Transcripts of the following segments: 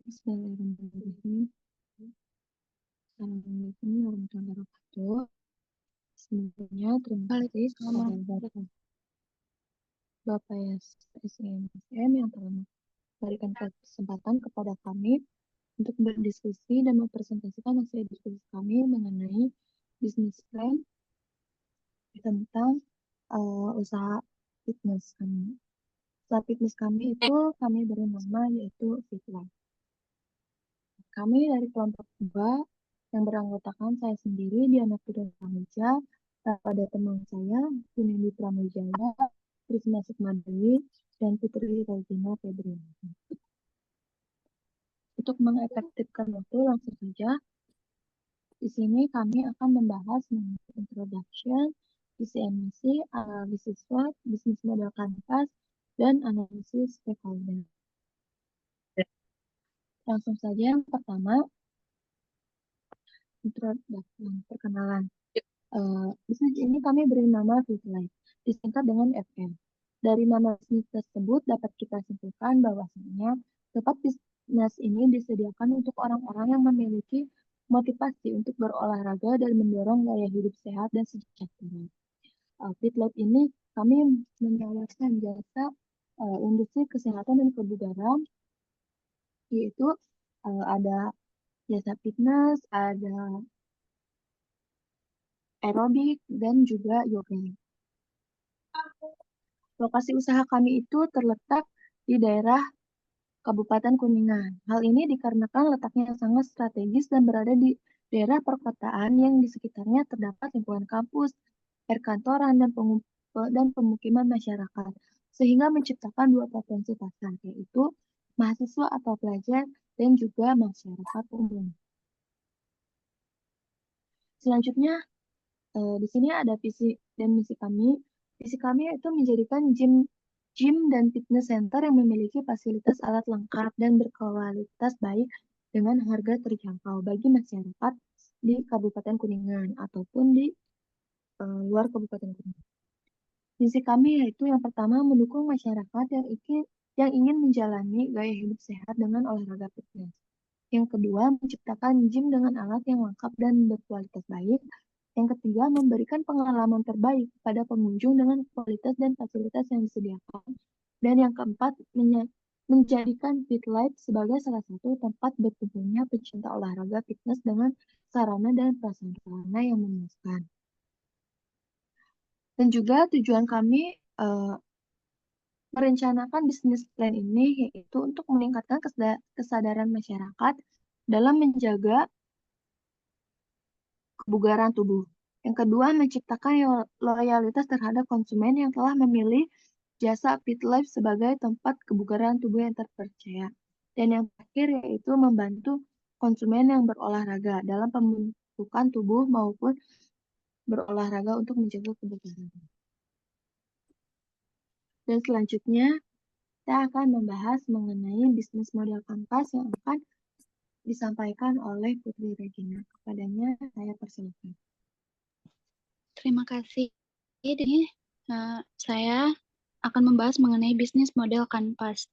Bismillahirrahmanirrahim. Assalamualaikum warahmatullahi wabarakatuh. Sebelumnya terima kasih kepada Bapak SMSM yang telah memberikan kesempatan kepada kami untuk berdiskusi dan mempresentasikan hasil diskusi kami mengenai bisnis plan tentang usaha fitness kami. Usaha fitness kami itu kami beri nama yaitu Fitlife. Kami dari kelompok 2 yang beranggotakan saya sendiri, Diana Fitri Pramuja, pada teman saya, Sunindi Pramujaya, Prisma Sukmadewi, dan Putri Regina Febriana. Untuk mengefektifkan waktu, langsung saja. Di sini kami akan membahas mengenai introduction, visi misi, analisis SWOT, bisnis model kanvas, dan analisis stakeholder. Langsung saja yang pertama, introduction, perkenalan. Bisnis ini kami beri nama Fitlife, disingkat dengan FM. Dari nama bisnis tersebut dapat kita simpulkan bahwasanya tempat bisnis ini disediakan untuk orang-orang yang memiliki motivasi untuk berolahraga dan mendorong gaya hidup sehat dan sejahtera. Fitlife ini kami menawarkan jasa industri kesehatan dan kebugaran, yaitu ada jasa fitness, ada aerobik, dan juga yoga. Lokasi usaha kami itu terletak di daerah Kabupaten Kuningan. Hal ini dikarenakan letaknya yang sangat strategis dan berada di daerah perkotaan yang di sekitarnya terdapat lingkungan kampus, perkantoran, dan pemukiman masyarakat, sehingga menciptakan dua potensi pasar, yaitu mahasiswa atau pelajar dan juga masyarakat umum. Selanjutnya, di sini ada visi dan misi kami. Visi kami itu menjadikan gym dan fitness center yang memiliki fasilitas alat lengkap dan berkualitas baik dengan harga terjangkau bagi masyarakat di Kabupaten Kuningan ataupun di luar Kabupaten Kuningan. Visi kami yaitu yang pertama mendukung masyarakat yang ingin menjalani gaya hidup sehat dengan olahraga fitness. Yang kedua, menciptakan gym dengan alat yang lengkap dan berkualitas baik. Yang ketiga, memberikan pengalaman terbaik pada pengunjung dengan kualitas dan fasilitas yang disediakan. Dan yang keempat, menjadikan Fitlife sebagai salah satu tempat berkumpulnya pecinta olahraga fitness dengan sarana dan prasarana yang memuaskan. Dan juga tujuan kami merencanakan bisnis plan ini yaitu untuk meningkatkan kesadaran masyarakat dalam menjaga kebugaran tubuh. Yang kedua, menciptakan loyalitas terhadap konsumen yang telah memilih jasa Fitlife sebagai tempat kebugaran tubuh yang terpercaya. Dan yang terakhir yaitu membantu konsumen yang berolahraga dalam pembentukan tubuh maupun berolahraga untuk menjaga kebugaran. Dan selanjutnya, kita akan membahas mengenai bisnis model kanvas yang akan disampaikan oleh Putri Regina. Kepadanya, saya persilakan. Terima kasih. Jadi, saya akan membahas mengenai bisnis model kanvas,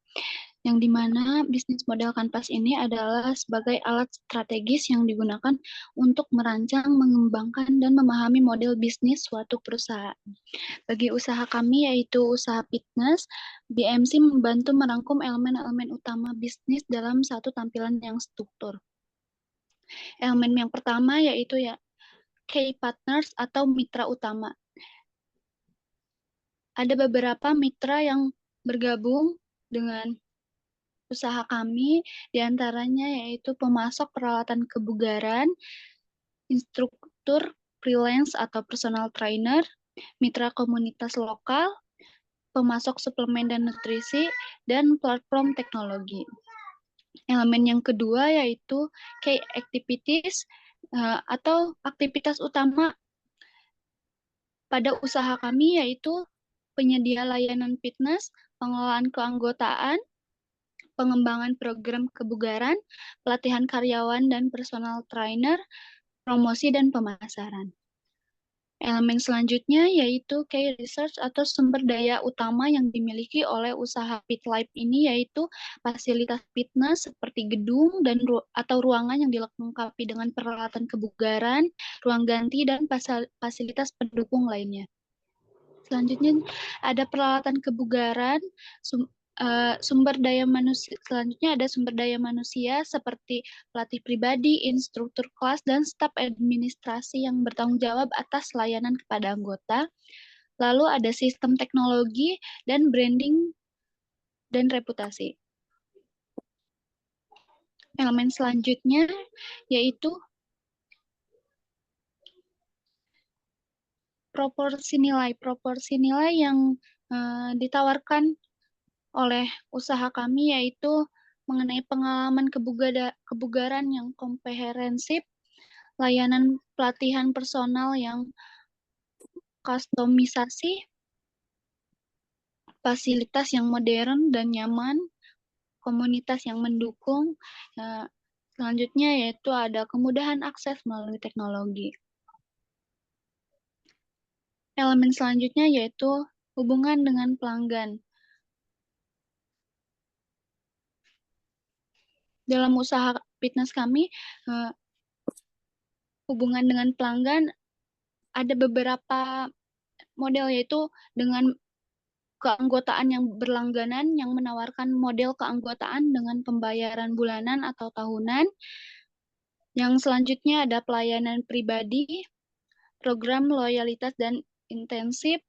yang dimana bisnis model kanvas ini adalah sebagai alat strategis yang digunakan untuk merancang, mengembangkan, dan memahami model bisnis suatu perusahaan. Bagi usaha kami, yaitu usaha fitness, BMC membantu merangkum elemen-elemen utama bisnis dalam satu tampilan yang struktur. Elemen yang pertama yaitu key partners atau mitra utama. Ada beberapa mitra yang bergabung dengan usaha kami, diantaranya yaitu pemasok peralatan kebugaran, instruktur freelance atau personal trainer, mitra komunitas lokal, pemasok suplemen dan nutrisi, dan platform teknologi. Elemen yang kedua yaitu key activities atau aktivitas utama pada usaha kami, yaitu penyedia layanan fitness, pengelolaan keanggotaan, pengembangan program kebugaran, pelatihan karyawan dan personal trainer, promosi dan pemasaran. Elemen selanjutnya yaitu key research atau sumber daya utama yang dimiliki oleh usaha PitLife ini, yaitu fasilitas fitness seperti gedung dan atau ruangan yang dilengkapi dengan peralatan kebugaran, ruang ganti, dan fasilitas pendukung lainnya. Selanjutnya ada peralatan kebugaran, sumber daya manusia. Selanjutnya ada sumber daya manusia seperti pelatih pribadi, instruktur kelas, dan staf administrasi yang bertanggung jawab atas layanan kepada anggota. Lalu ada sistem teknologi dan branding dan reputasi. Elemen selanjutnya yaitu proporsi nilai. Proporsi nilai yang ditawarkan oleh usaha kami yaitu mengenai pengalaman kebugaran yang komprehensif, layanan pelatihan personal yang kustomisasi, fasilitas yang modern dan nyaman, komunitas yang mendukung. Selanjutnya yaitu ada kemudahan akses melalui teknologi. Elemen selanjutnya yaitu hubungan dengan pelanggan. Dalam usaha fitness kami, hubungan dengan pelanggan ada beberapa model, yaitu dengan keanggotaan yang berlangganan yang menawarkan model keanggotaan dengan pembayaran bulanan atau tahunan. Yang selanjutnya ada pelayanan pribadi, program loyalitas dan intensif,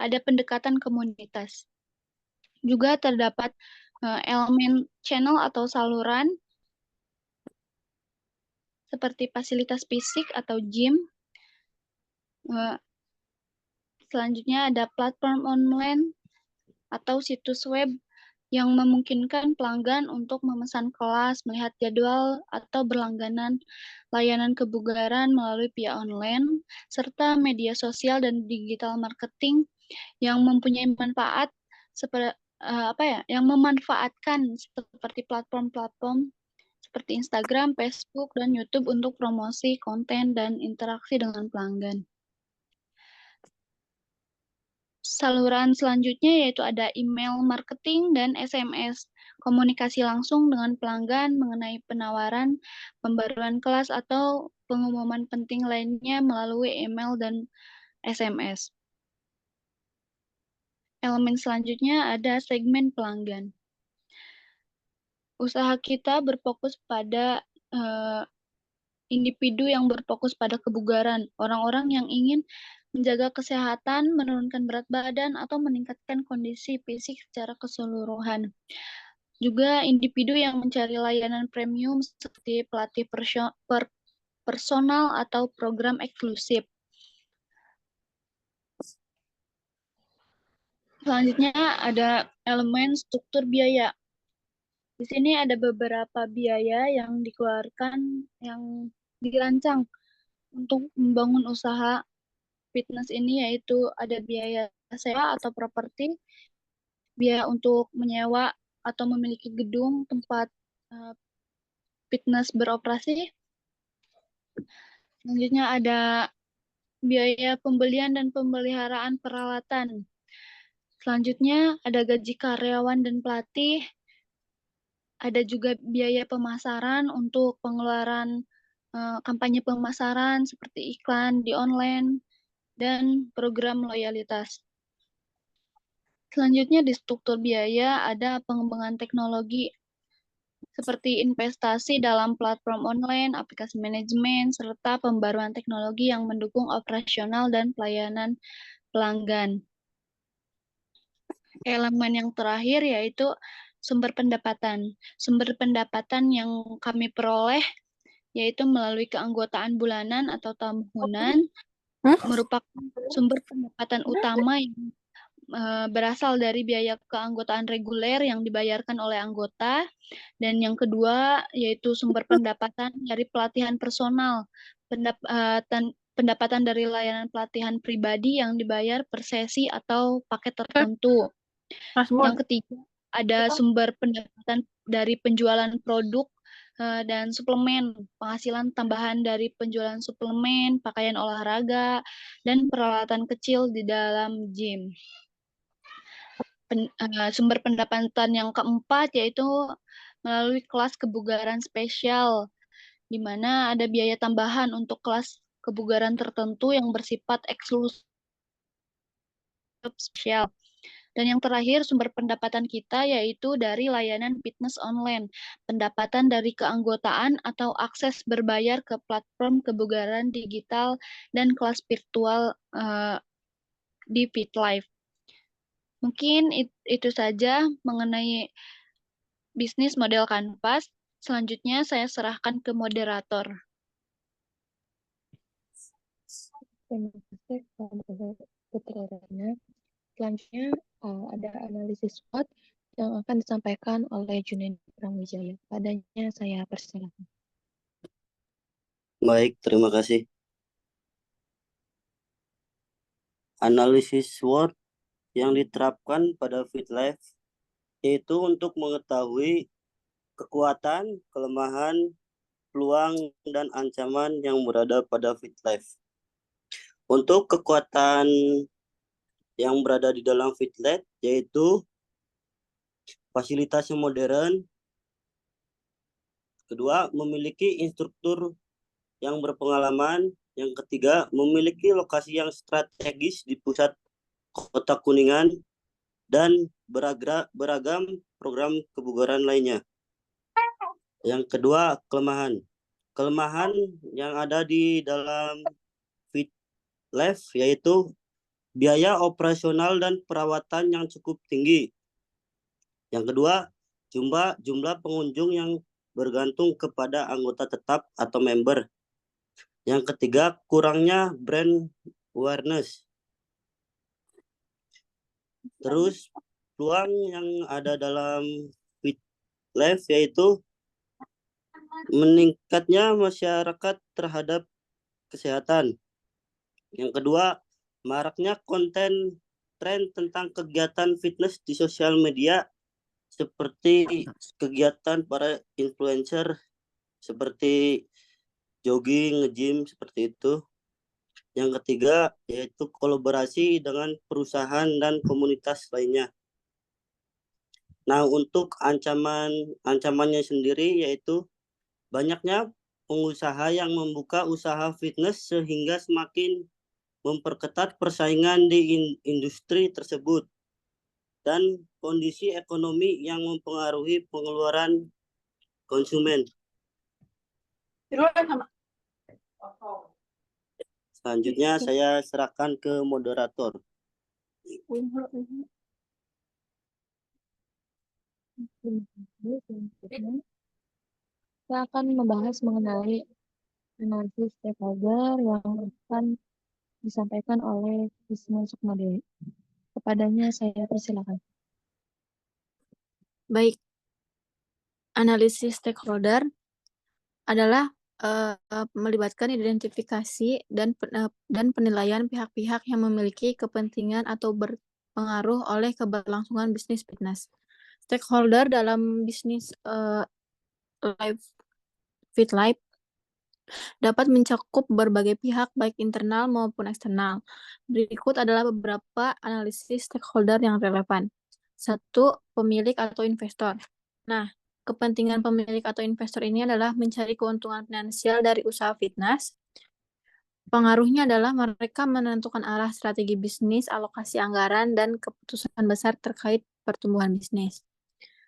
ada pendekatan komunitas. Juga terdapat elemen channel atau saluran seperti fasilitas fisik atau gym. Selanjutnya ada platform online atau situs web yang memungkinkan pelanggan untuk memesan kelas, melihat jadwal, atau berlangganan layanan kebugaran melalui via online, serta media sosial dan digital marketing yang mempunyai manfaat yang memanfaatkan seperti platform-platform seperti Instagram, Facebook, dan YouTube untuk promosi konten dan interaksi dengan pelanggan. Saluran selanjutnya yaitu ada email marketing dan SMS, komunikasi langsung dengan pelanggan mengenai penawaran, pembaruan kelas, atau pengumuman penting lainnya melalui email dan SMS. Elemen selanjutnya ada segmen pelanggan. Usaha kita berfokus pada individu yang berfokus pada kebugaran, orang-orang yang ingin menjaga kesehatan, menurunkan berat badan, atau meningkatkan kondisi fisik secara keseluruhan. Juga individu yang mencari layanan premium seperti pelatih personal atau program eksklusif. Selanjutnya ada elemen struktur biaya. Di sini ada beberapa biaya yang dikeluarkan, yang dirancang untuk membangun usaha fitness ini, yaitu ada biaya sewa atau properti, biaya untuk menyewa atau memiliki gedung tempat fitness beroperasi. Selanjutnya ada biaya pembelian dan pemeliharaan peralatan. Selanjutnya ada gaji karyawan dan pelatih. Ada juga biaya pemasaran untuk pengeluaran kampanye pemasaran seperti iklan di online dan program loyalitas. Selanjutnya di struktur biaya ada pengembangan teknologi seperti investasi dalam platform online, aplikasi manajemen, serta pembaruan teknologi yang mendukung operasional dan pelayanan pelanggan. Elemen yang terakhir yaitu sumber pendapatan. Sumber pendapatan yang kami peroleh yaitu melalui keanggotaan bulanan atau tahunan, merupakan sumber pendapatan utama yang berasal dari biaya keanggotaan reguler yang dibayarkan oleh anggota. Dan yang kedua yaitu sumber pendapatan dari pelatihan personal, pendapatan dari layanan pelatihan pribadi yang dibayar per sesi atau paket tertentu. Yang ketiga ada sumber pendapatan dari penjualan produk dan suplemen, penghasilan tambahan dari penjualan suplemen, pakaian olahraga, dan peralatan kecil di dalam gym. Sumber pendapatan yang keempat yaitu melalui kelas kebugaran spesial, di mana ada biaya tambahan untuk kelas kebugaran tertentu yang bersifat eksklusif spesial. Dan yang terakhir, sumber pendapatan kita yaitu dari layanan fitness online, pendapatan dari keanggotaan atau akses berbayar ke platform kebugaran digital dan kelas virtual di FitLife. Mungkin itu saja mengenai bisnis model Kanvas. Selanjutnya saya serahkan ke moderator. Terima kasih kepada Putri Rana. Selanjutnya ada analisis SWOT yang akan disampaikan oleh Junaidi Prawijaya. Padanya saya persilakan. Baik, terima kasih. Analisis SWOT yang diterapkan pada FitLife yaitu untuk mengetahui kekuatan, kelemahan, peluang, dan ancaman yang berada pada FitLife. Untuk kekuatan yang berada di dalam FitLife yaitu fasilitas yang modern. Kedua, memiliki instruktur yang berpengalaman. Yang ketiga, memiliki lokasi yang strategis di pusat kota Kuningan dan beragam program kebugaran lainnya. Yang kedua, kelemahan. Kelemahan yang ada di dalam FitLife yaitu biaya operasional dan perawatan yang cukup tinggi. Yang kedua, jumlah pengunjung yang bergantung kepada anggota tetap atau member. Yang ketiga, kurangnya brand awareness. Terus, peluang yang ada dalam FitLife yaitu meningkatnya masyarakat terhadap kesehatan. Yang kedua, maraknya konten tren tentang kegiatan fitness di sosial media seperti kegiatan para influencer seperti jogging, nge-gym seperti itu. Yang ketiga yaitu kolaborasi dengan perusahaan dan komunitas lainnya. Nah, untuk ancamannya sendiri yaitu banyaknya pengusaha yang membuka usaha fitness sehingga semakin memperketat persaingan di industri tersebut dan kondisi ekonomi yang mempengaruhi pengeluaran konsumen. Selanjutnya saya serahkan ke moderator. Saya akan membahas mengenai analisis stakeholder yang akan disampaikan oleh Wisnu Sukmadewi. Kepadanya saya persilakan. Baik, analisis stakeholder adalah melibatkan identifikasi dan penilaian pihak-pihak yang memiliki kepentingan atau berpengaruh oleh keberlangsungan bisnis fitness. Stakeholder dalam bisnis FitLife dapat mencakup berbagai pihak baik internal maupun eksternal. Berikut adalah beberapa analisis stakeholder yang relevan. 1. Pemilik atau investor. Nah, kepentingan pemilik atau investor ini adalah mencari keuntungan finansial dari usaha fitness. Pengaruhnya adalah mereka menentukan arah strategi bisnis, alokasi anggaran, dan keputusan besar terkait pertumbuhan bisnis.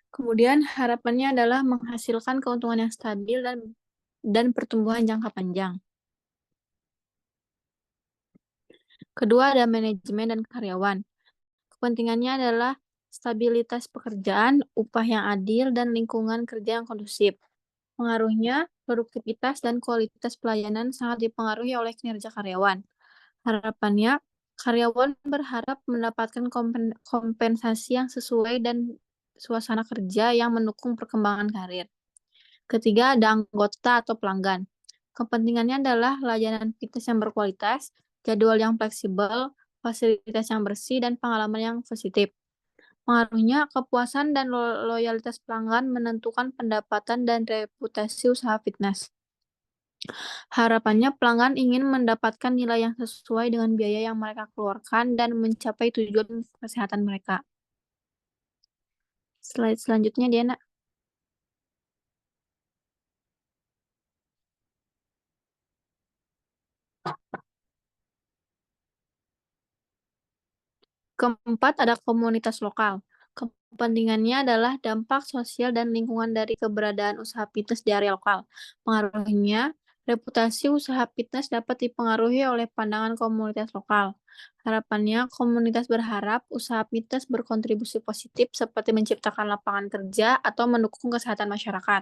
Kemudian harapannya adalah menghasilkan keuntungan yang stabil dan pertumbuhan jangka panjang. Kedua, ada manajemen dan karyawan. Kepentingannya adalah stabilitas pekerjaan, upah yang adil, dan lingkungan kerja yang kondusif. Pengaruhnya, produktivitas dan kualitas pelayanan sangat dipengaruhi oleh kinerja karyawan. Harapannya, karyawan berharap mendapatkan kompensasi yang sesuai dan suasana kerja yang mendukung perkembangan karir. Ketiga, ada anggota atau pelanggan. Kepentingannya adalah layanan fitness yang berkualitas, jadwal yang fleksibel, fasilitas yang bersih, dan pengalaman yang positif. Pengaruhnya, kepuasan dan loyalitas pelanggan menentukan pendapatan dan reputasi usaha fitness. Harapannya, pelanggan ingin mendapatkan nilai yang sesuai dengan biaya yang mereka keluarkan dan mencapai tujuan kesehatan mereka. Slide selanjutnya, Diana. Keempat, ada komunitas lokal. Kepentingannya adalah dampak sosial dan lingkungan dari keberadaan usaha fitness di area lokal. Pengaruhnya, reputasi usaha fitness dapat dipengaruhi oleh pandangan komunitas lokal. Harapannya, komunitas berharap usaha fitness berkontribusi positif seperti menciptakan lapangan kerja atau mendukung kesehatan masyarakat.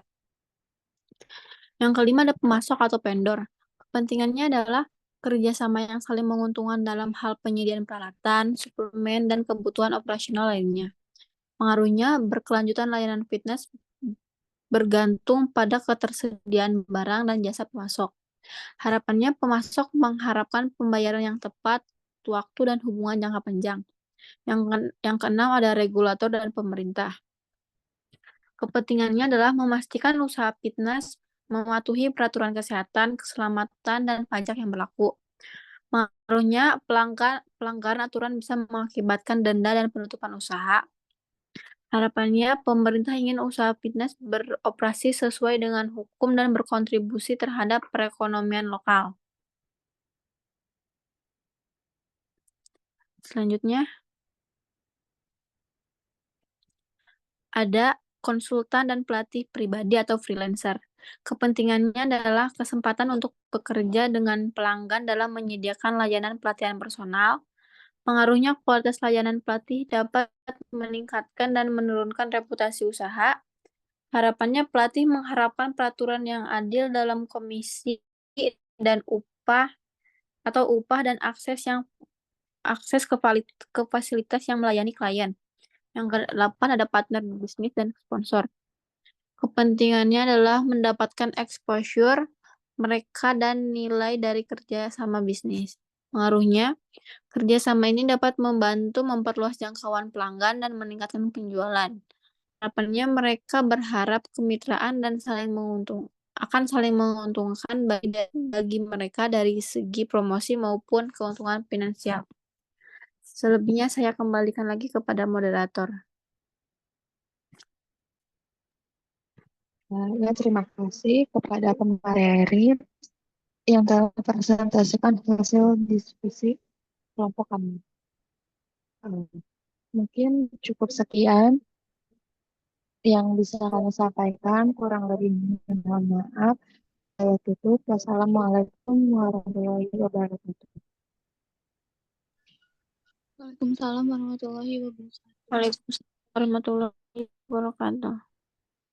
Yang kelima, ada pemasok atau vendor. Kepentingannya adalah kerjasama yang saling menguntungkan dalam hal penyediaan peralatan, suplemen, dan kebutuhan operasional lainnya. Pengaruhnya, berkelanjutan layanan fitness bergantung pada ketersediaan barang dan jasa pemasok. Harapannya, pemasok mengharapkan pembayaran yang tepat, waktu, dan hubungan jangka panjang. Yang keenam, ada regulator dan pemerintah. Kepentingannya adalah memastikan usaha fitness mematuhi peraturan kesehatan, keselamatan, dan pajak yang berlaku. Pengaruhnya, pelanggaran aturan bisa mengakibatkan denda dan penutupan usaha. Harapannya, pemerintah ingin usaha fitness beroperasi sesuai dengan hukum dan berkontribusi terhadap perekonomian lokal. Selanjutnya, ada konsultan dan pelatih pribadi atau freelancer. Kepentingannya adalah kesempatan untuk bekerja dengan pelanggan dalam menyediakan layanan pelatihan personal. Pengaruhnya, kualitas layanan pelatih dapat meningkatkan dan menurunkan reputasi usaha. Harapannya, pelatih mengharapkan peraturan yang adil dalam komisi dan upah dan akses ke fasilitas yang melayani klien. Yang ke-8 ada partner bisnis dan sponsor. Kepentingannya adalah mendapatkan exposure mereka dan nilai dari kerja sama bisnis. Pengaruhnya, kerjasama ini dapat membantu memperluas jangkauan pelanggan dan meningkatkan penjualan. Harapannya, mereka berharap kemitraan dan akan saling menguntungkan bagi mereka dari segi promosi maupun keuntungan finansial. Selebihnya saya kembalikan lagi kepada moderator. Ya, terima kasih kepada pemateri yang telah mempresentasikan hasil diskusi kelompok kami. Mungkin cukup sekian yang bisa kami sampaikan, kurang lebihnya mohon maaf. Saya tutup. Wassalamualaikum warahmatullahi wabarakatuh. Waalaikumsalam warahmatullahi wabarakatuh. Waalaikumsalam warahmatullahi wabarakatuh.